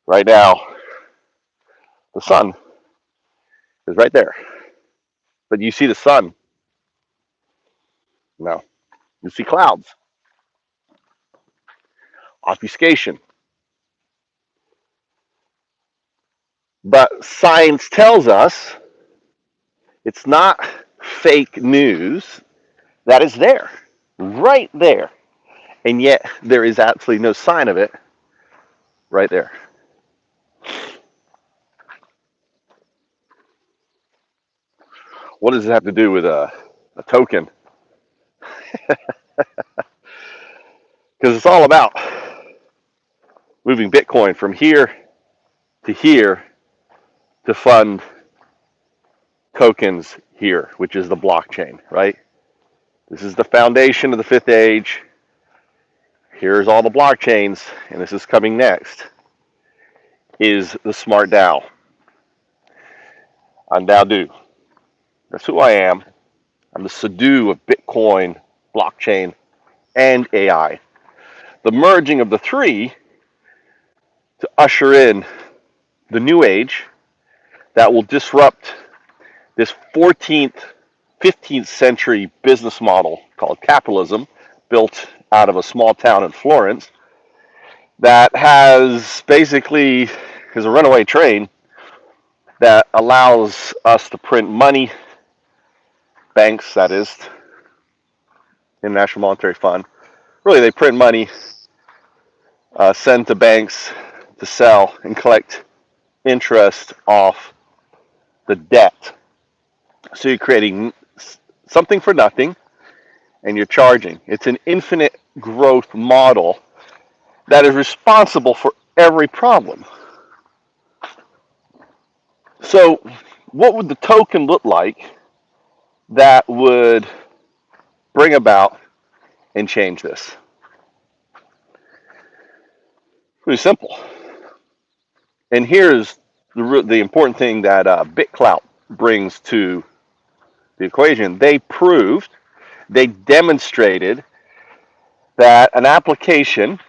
Right now, the sun is right there. But you see the sun? No. You see clouds. Obfuscation. But science tells us it's not fake news, that is there, right there. And yet there is absolutely no sign of it right there. What does it have to do with a token? Because it's all about moving Bitcoin from here to fund tokens here, which is the blockchain, right? This is the foundation of the fifth age. Here's all the blockchains, and this is coming next, is the smart DAO. UnDaoDu. That's who I am. I'm the Sahdu of Bitcoin, blockchain, and AI. The merging of the three to usher in the new age that will disrupt this 14th, 15th century business model called capitalism, built out of a small town in Florence, that has basically is a runaway train that allows us to print money, banks, that is, International Monetary Fund. Really, they print money, send to banks to sell and collect interest off the debt. So you're creating something for nothing, and you're charging. It's an infinite growth model that is responsible for every problem. So what would the token look like that would bring about and change this? Pretty simple. And here's the important thing that bitClout brings to the equation. They demonstrated that an application,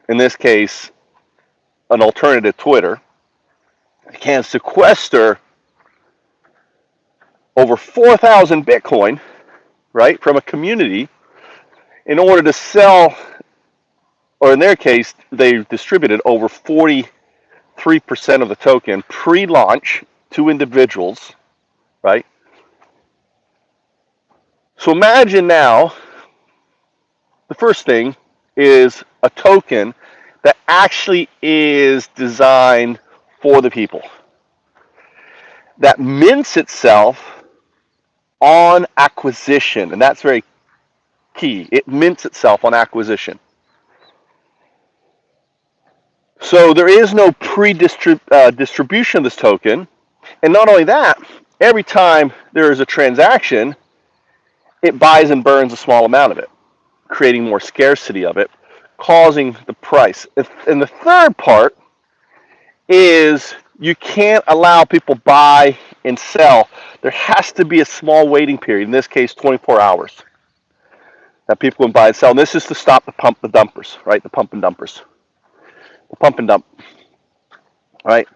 in this case, an alternative Twitter, can sequester over 4,000 Bitcoin, right, from a community in order to sell, or in their case, they distributed over 43% of the token pre-launch to individuals, right? So imagine now, the first thing is a token that actually is designed for the people, that mints itself on acquisition, and that's very key. It mints itself on acquisition. So there is no distribution of this token, and not only that, every time there is a transaction, it buys and burns a small amount of it, creating more scarcity of it, causing the price. And the third part is you can't allow people buy and sell. There has to be a small waiting period, in this case 24 hours, that people can buy and sell. And this is to stop the dumpers, right? The pump and dumpers. The pump and dump, right?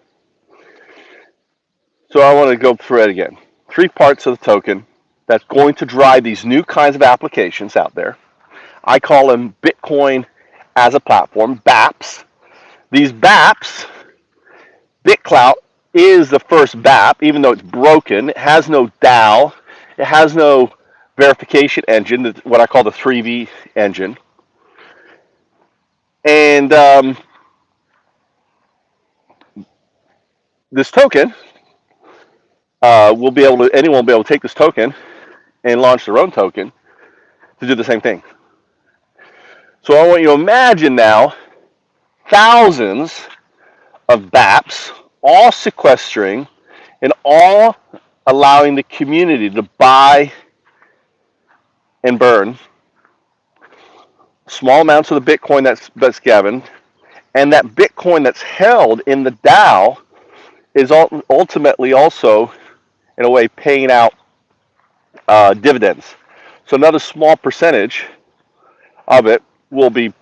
So I want to go through it again. 3 parts of the token that's going to drive these new kinds of applications out there. I call them Bitcoin as a platform, BAPs. These BAPs, bitClout is the first BAP, even though it's broken. It has no DAO. It has no verification engine, what I call the 3V engine. And this token anyone will be able to take this token and launch their own token to do the same thing. So I want you to imagine now thousands of BAPs all sequestering and all allowing the community to buy and burn small amounts of the Bitcoin that's given, and that Bitcoin that's held in the DAO is ultimately also, in a way, paying out dividends. So another small percentage of it will be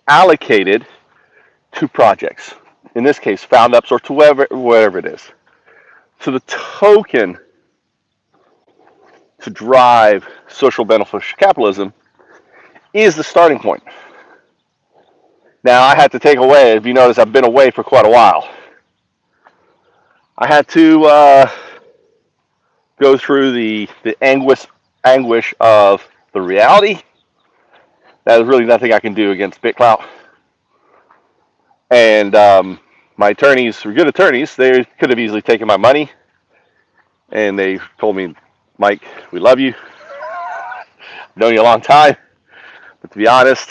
allocated to projects. In this case, Foundups or to wherever it is. So the token to drive social beneficial capitalism is the starting point. Now, I had to take away, if you notice, I've been away for quite a while. I had to go through the anguish of the reality. There's really nothing I can do against bitClout. And my attorneys were good attorneys. They could have easily taken my money. And they told me, Mike, we love you. I've known you a long time. But to be honest,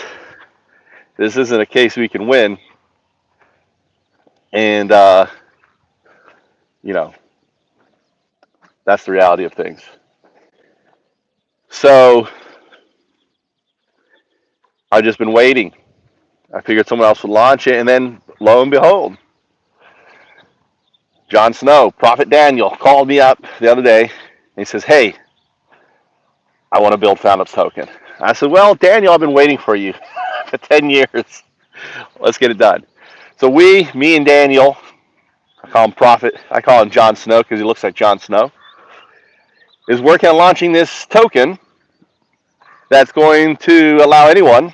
this isn't a case we can win. And, you know, that's the reality of things. So I've just been waiting. I figured someone else would launch it, and then lo and behold, Jon Snow, Prophet Daniel, called me up the other day, and he says, hey, I want to build Foundups token. I said, well, Daniel, I've been waiting for you for 10 years. Let's get it done. So me and Daniel, I call him Prophet, I call him Jon Snow because he looks like Jon Snow, is working on launching this token that's going to allow anyone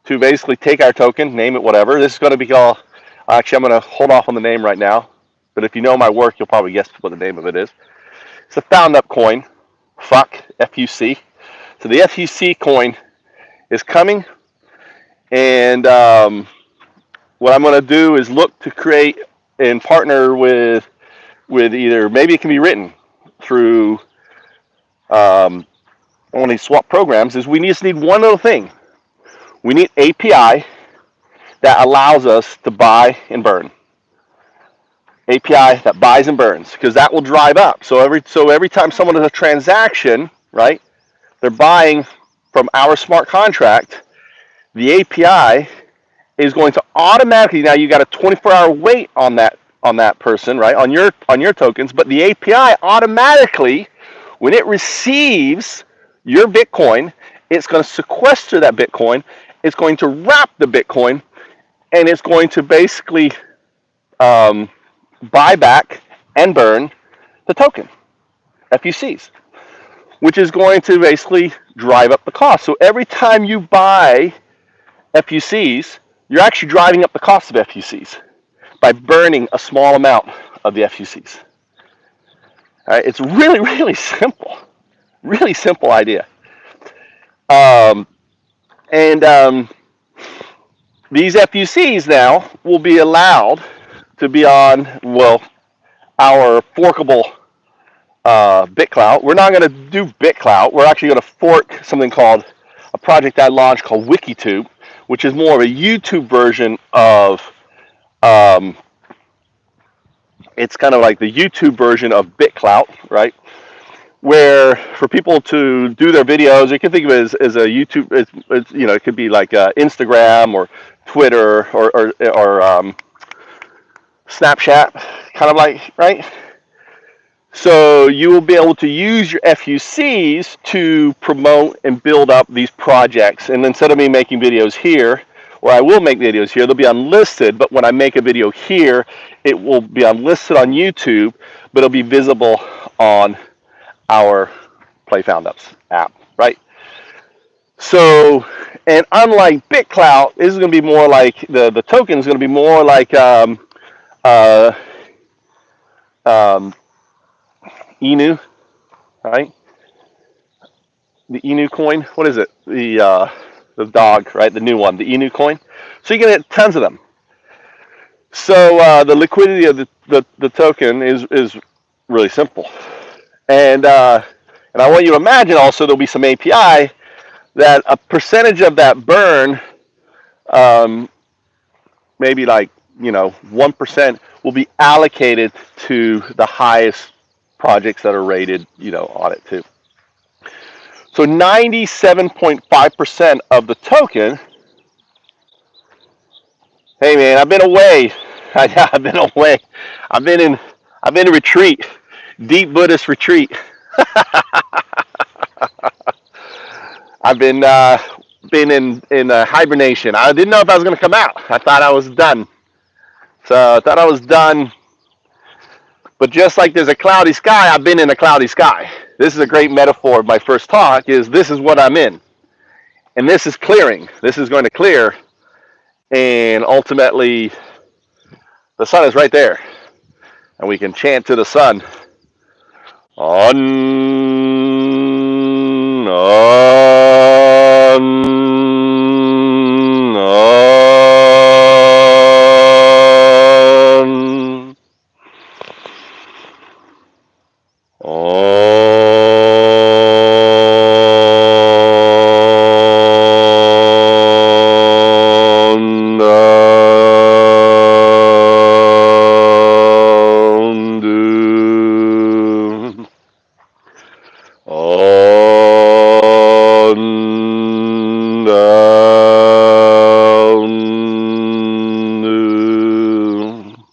to basically take our token, name it whatever. This is going to be called, actually I'm going to hold off on the name right now, but if you know my work, you'll probably guess what the name of it is. It's a Foundup coin, F-U-C. So the FUC coin is coming, and what I'm going to do is look to create and partner with either, maybe it can be written through one of these swap programs, is we just need one little thing. We need API that allows us to buy and burn. API that buys and burns, because that will drive up. So every time someone does a transaction, right, they're buying from our smart contract, the API is going to automatically, now you got a 24-hour wait on that person, right, on your tokens, but the API automatically, when it receives your Bitcoin, it's going to sequester that Bitcoin, it's going to wrap the Bitcoin, and it's going to basically buy back and burn the token, FUCs, which is going to basically drive up the cost. So every time you buy FUCs, you're actually driving up the cost of FUCs by burning a small amount of the FUCs. All right, it's really, really simple idea. These FUCs now will be allowed to be on, well, our forkable bitClout. We're not going to do bitClout. We're actually going to fork something called, a project I launched called WikiTube, which is more of a YouTube version of, it's kind of like the YouTube version of bitClout, right? Where for people to do their videos, you can think of it as a YouTube, it's, you know, it could be like Instagram or Twitter or Snapchat, kind of like, right? So you will be able to use your FUCs to promote and build up these projects. And instead of me making videos here, or I will make videos here, they'll be unlisted, but when I make a video here, it will be unlisted on YouTube, but it'll be visible on our Play Foundups app, right? So, and unlike bitClout, this is going to be more like, the token is going to be more like Inu, right? The Inu coin, what is it? The dog, right? The new one, the Inu coin. So you can get tons of them. So the liquidity of the token is really simple. And I want you to imagine also there'll be some API that a percentage of that burn, maybe like, you know, 1% will be allocated to the highest projects that are rated, you know, on it too. So 97.5% of the token, hey man, I've been away. I've been away. I've been in retreat, deep Buddhist retreat. I've been in hibernation. I didn't know if I was going to come out. I thought I was done. So I thought I was done. But just like there's a cloudy sky, I've been in a cloudy sky. This is a great metaphor of my first talk, is this is what I'm in. And this is clearing. This is going to clear. And ultimately, the sun is right there. And we can chant to the sun. On, on, on, on, UnDaoDu. UnDaoDu.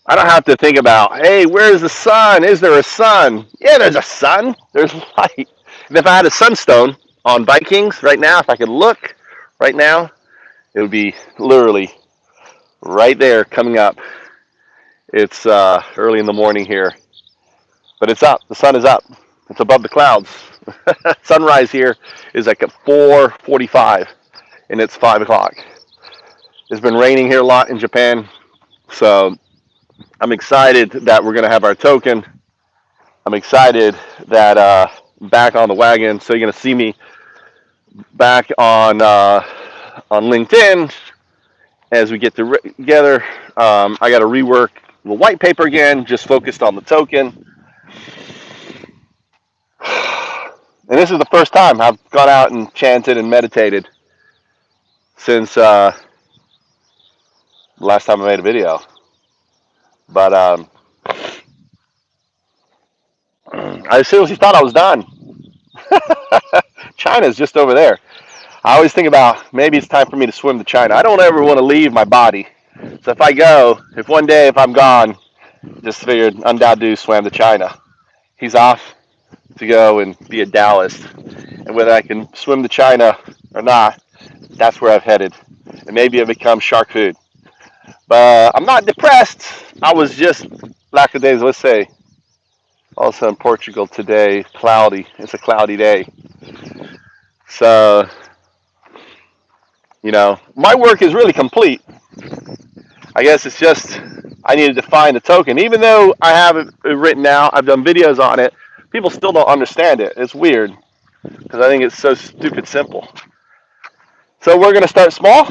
I don't have to think about, hey, where's the sun? Is there a sun? Yeah, there's a sun. There's light. And if I had a sunstone on Vikings right now, if I could look right now, it would be literally right there coming up. It's early in the morning here, but it's up. The sun is up. It's above the clouds. Sunrise here is like at 4:45, and it's 5 o'clock. It's been raining here a lot in Japan, so I'm excited that we're going to have our token. I'm excited that back on the wagon. So you're going to see me back on LinkedIn as we get together. I got to rework the white paper again, just focused on the token. And this is the first time I've gone out and chanted and meditated since the last time I made a video. But I seriously thought I was done. China's just over there. I always think about maybe it's time for me to swim to China. I don't ever want to leave my body. So if I go, if one day if I'm gone, just figured UnDaoDu swam to China. He's off to go and be a Taoist. And whether I can swim to China or not, that's where I've headed. And maybe I become shark food. But I'm not depressed. I was just lackadaisical, let's say. Also in Portugal today, cloudy. It's a cloudy day. So, you know, my work is really complete. I guess it's just I need to define the token. Even though I have it written out, I've done videos on it, people still don't understand it. It's weird because I think it's so stupid simple. So we're going to start small.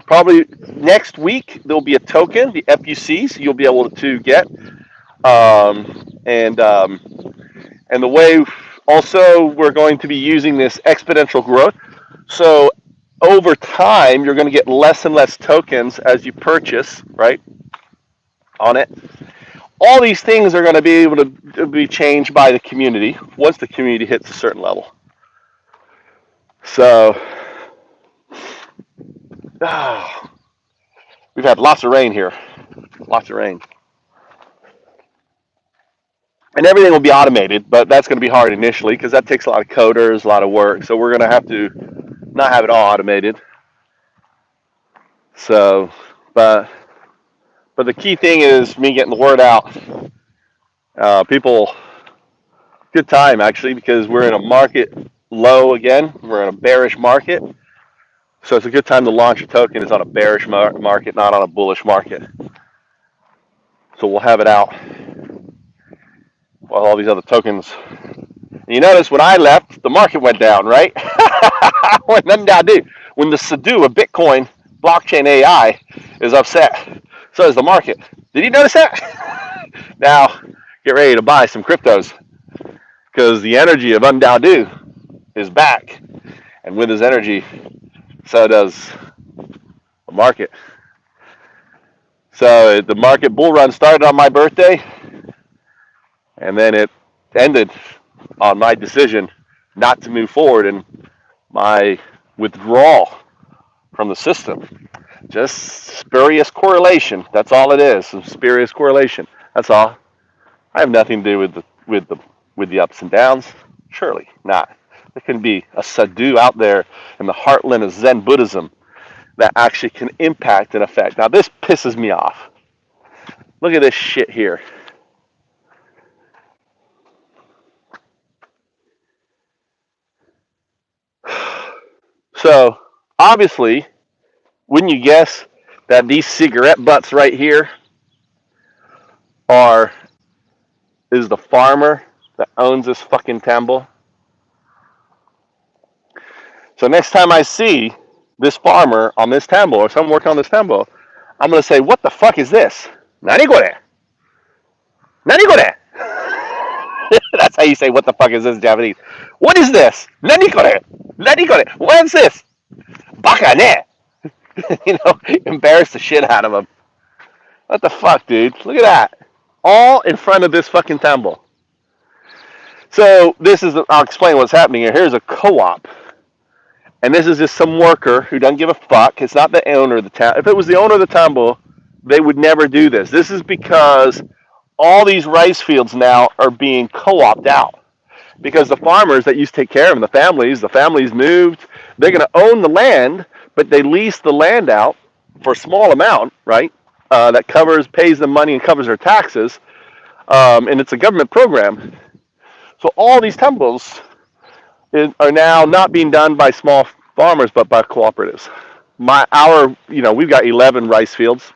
Probably next week there'll be a token, the FUCs you'll be able to get. And the way also we're going to be using this exponential growth. So over time, you're going to get less and less tokens as you purchase, right, on it. All these things are going to be able to be changed by the community once the community hits a certain level. So we've had lots of rain here, lots of rain. And everything will be automated, but that's going to be hard initially because that takes a lot of coders, a lot of work. So we're going to have to not have it all automated. So, but the key thing is me getting the word out. People, good time actually because we're in a market low again. We're in a bearish market. So it's a good time to launch a token. It's on a bearish market, not on a bullish market. So we'll have it out while all these other tokens. You notice when I left, the market went down, right? When the Sahdu of Bitcoin blockchain AI is upset, so is the market. Did you notice that? Now, get ready to buy some cryptos because the energy of UnDaoDu is back. And with his energy, so does the market. So the market bull run started on my birthday, and then it ended on my decision not to move forward and my withdrawal from the system. Just spurious correlation. That's all it is. Some spurious correlation. That's all. I have nothing to do with the ups and downs. Surely not. There can be a Sahdu out there in the heartland of Zen Buddhism that actually can impact and affect. Now this pisses me off. Look at this shit here. So obviously, wouldn't you guess that these cigarette butts right here is the farmer that owns this fucking tambo? So next time I see this farmer on this tambo or someone working on this tambo, I'm gonna say, what the fuck is this? Nani kore? Nani kore? That's how you say what the fuck is this in Japanese. What is this? Nani kore? Nani kore? What is this? Baka ne? Embarrass the shit out of him. What the fuck, dude? Look at that. All in front of this fucking tambo. So I'll explain what's happening here. Here's a co-op. And this is just some worker who doesn't give a fuck. It's not the owner of the tambo. If it was the owner of the tambo, they would never do this. This is because all these rice fields now are being co-opted out. Because the farmers that used to take care of them, the families moved, they're going to own the land, but they lease the land out for a small amount, right? That pays them money and covers their taxes. And it's a government program. So all these tambos are now not being done by small farmers, but by cooperatives. We've got 11 rice fields,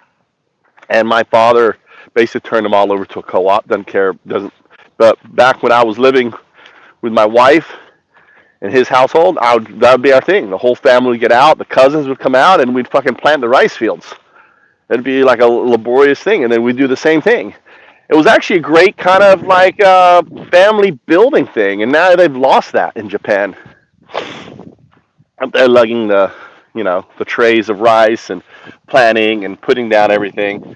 and my father basically turned them all over to a co-op. But back when I was living with my wife and his household, that would be our thing. The whole family would get out, the cousins would come out, and we'd fucking plant the rice fields. It'd be like a laborious thing, and then we'd do the same thing. It was actually a great kind of like family building thing, and now they've lost that in Japan. They're lugging the trays of rice and planting and putting down everything.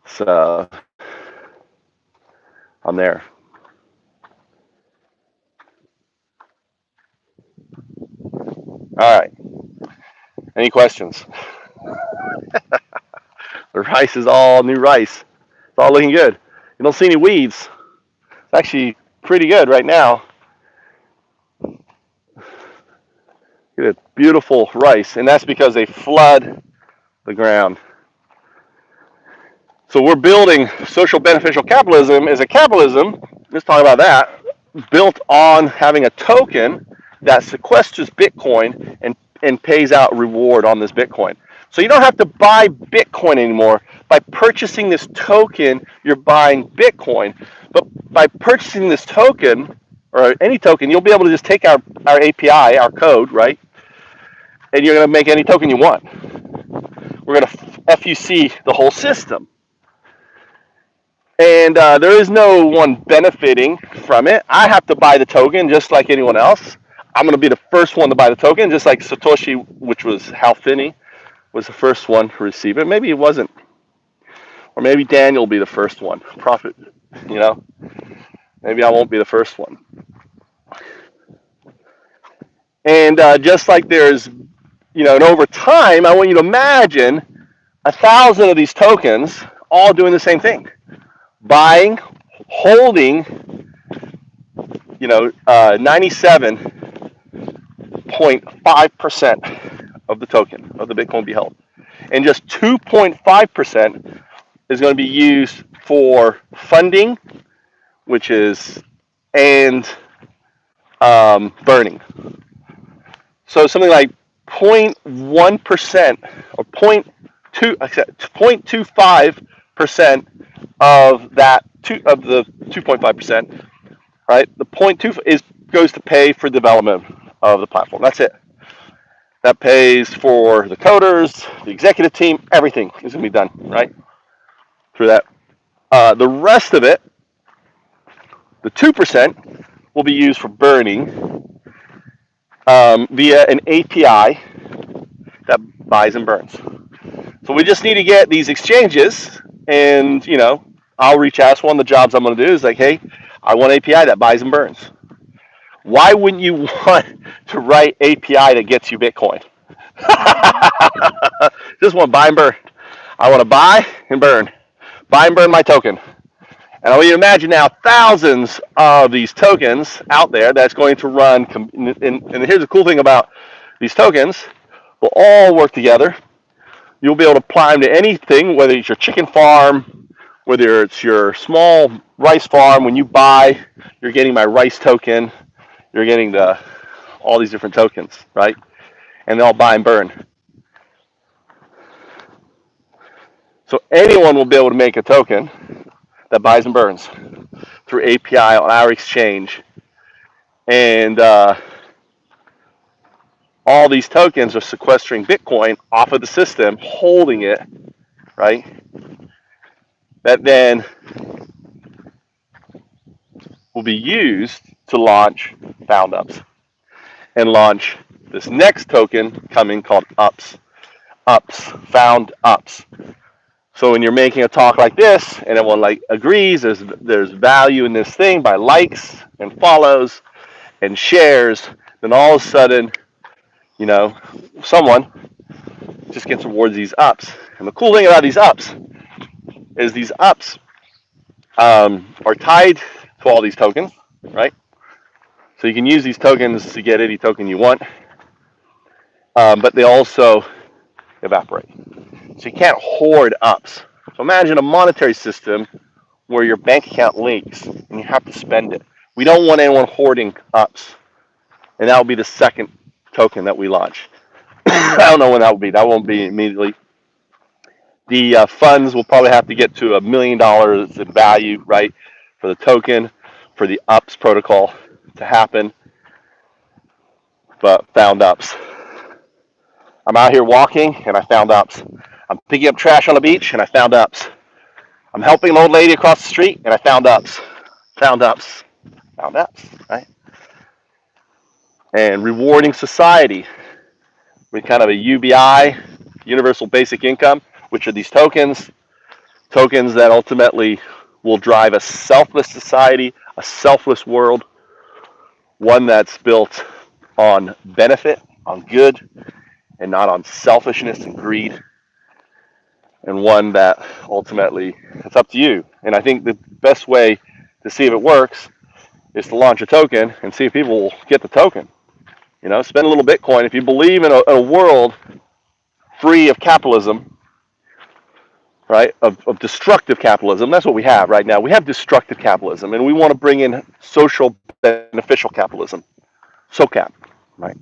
So I'm there. All right. Any questions? The rice is all new rice. It's all looking good. You don't see any weeds. It's actually pretty good right now. Look at that beautiful rice, and that's because they flood the ground. So we're building social beneficial capitalism as a capitalism, let's talk about that, built on having a token that sequesters Bitcoin and pays out reward on this Bitcoin. So you don't have to buy Bitcoin anymore. By purchasing this token, you're buying Bitcoin. But by purchasing this token, or any token, you'll be able to just take our API, our code, right? And you're going to make any token you want. We're going to FUC the whole system. And there is no one benefiting from it. I have to buy the token just like anyone else. I'm going to be the first one to buy the token, just like Satoshi, which was Hal Finney, was the first one to receive it. Maybe he wasn't. Or maybe Daniel will be the first one. Prophet, Maybe I won't be the first one. And just like there's, and over time, I want you to imagine 1,000 of these tokens all doing the same thing. Buying, holding, 97.5% of the token, of the Bitcoin be held. And just 2.5% is going to be used for funding, and burning. So something like 0.1% or 0.25% of that of the 2.5%, right? The 0.2 goes to pay for development of the platform. That's it. That pays for the coders, the executive team, everything is going to be done, right? Through that. The rest of it, the 2%, will be used for burning via an API that buys and burns. So we just need to get these exchanges, and I'll reach out. One of the jobs I'm going to do is like, hey, I want API that buys and burns. Why wouldn't you want to write API that gets you Bitcoin? Just want to buy and burn. I want to buy and burn. Buy and burn my token. And I want you to imagine now thousands of these tokens out there that's going to run. And here's the cool thing about these tokens. will all work together. You'll be able to apply them to anything, whether it's your chicken farm, whether it's your small rice farm. When you buy, you're getting my rice token. You're getting all these different tokens, right? And they all buy and burn. So anyone will be able to make a token that buys and burns through API on our exchange. And all these tokens are sequestering Bitcoin off of the system, holding it, right? That then will be used to launch Foundups and launch this next token coming called Ups. Foundups. So when you're making a talk like this and everyone like agrees there's value in this thing by likes and follows and shares, then all of a sudden, you know, someone just gets rewards these ups. And the cool thing about these ups is these ups are tied to all these tokens, right? So you can use these tokens to get any token you want, but they also evaporate. So you can't hoard ups. So imagine a monetary system where your bank account leaks and you have to spend it. We don't want anyone hoarding ups. And that will be the second token that we launch. I don't know when that will be. That won't be immediately. The funds will probably have to get to $1 million in value, right, for the token, for the ups protocol to happen. But found ups. I'm out here walking and I found ups. I'm picking up trash on the beach and I found ups. I'm helping an old lady across the street and I found ups. Found ups. Found ups, right? And rewarding society with kind of a UBI, universal basic income, which are these tokens that ultimately will drive a selfless society, a selfless world, one that's built on benefit, on good, and not on selfishness and greed, and one that ultimately, it's up to you. And I think the best way to see if it works is to launch a token and see if people will get the token. You know, spend a little Bitcoin. If you believe in a world free of capitalism, right, of destructive capitalism, that's what we have right now. We have destructive capitalism, and we want to bring in social beneficial capitalism, SOCAP, right?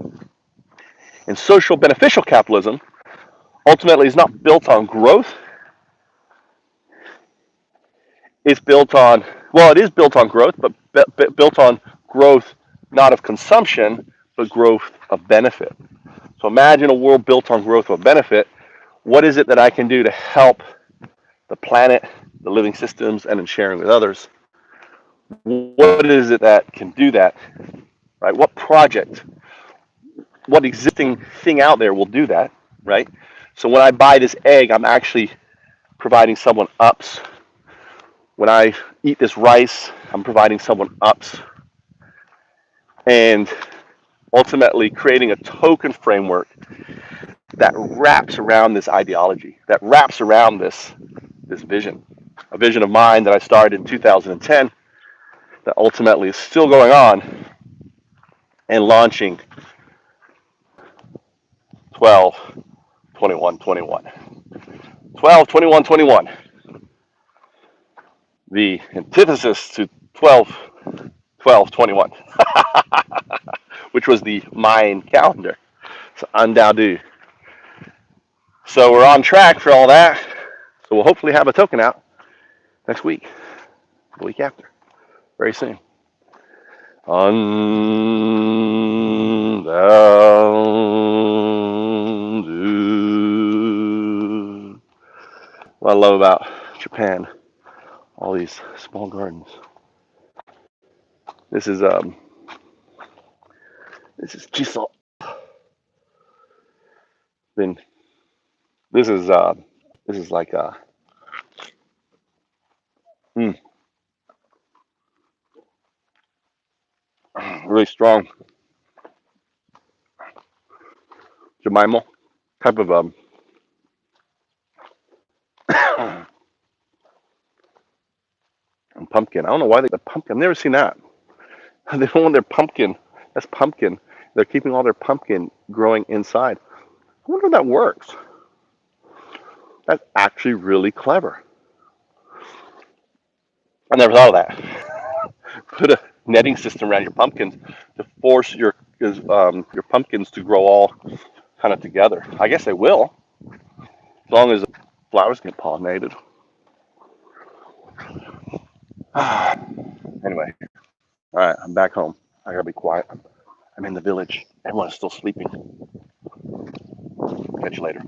And social beneficial capitalism ultimately is not built on growth. It's built on, well, it is built on growth, but built on growth not of consumption, but growth of benefit. So imagine a world built on growth of benefit. What is it that I can do to help the planet, the living systems, and in sharing with others? What is it that can do that, right? What project, what existing thing out there will do that, right? So when I buy this egg, I'm actually providing someone ups. When I eat this rice, I'm providing someone ups. And ultimately creating a token framework that wraps around this ideology, that wraps around this vision, a vision of mine that I started in 2010 that ultimately is still going on and launching 12/21/21. 12/21/21. The antithesis to 12/12/21, which was the Mayan calendar. So UnDaoDu. So we're on track for all that. So we'll hopefully have a token out next week, the week after, very soon. UnDaoDu. What I love about Japan, all these small gardens. This is Jiso. Then this is like really strong Jemima type of pumpkin. I don't know why they the pumpkin. I've never seen that. They don't want their pumpkin. That's pumpkin. They're keeping all their pumpkin growing inside. wonder if that works. That's actually really clever. I never thought of that. Put a netting system around your pumpkins to force your pumpkins to grow all kind of together. I guess they will, as long as the flowers get pollinated. Anyway, all right, I'm back home. I gotta be quiet. I'm in the village. Everyone's still sleeping. Catch you later.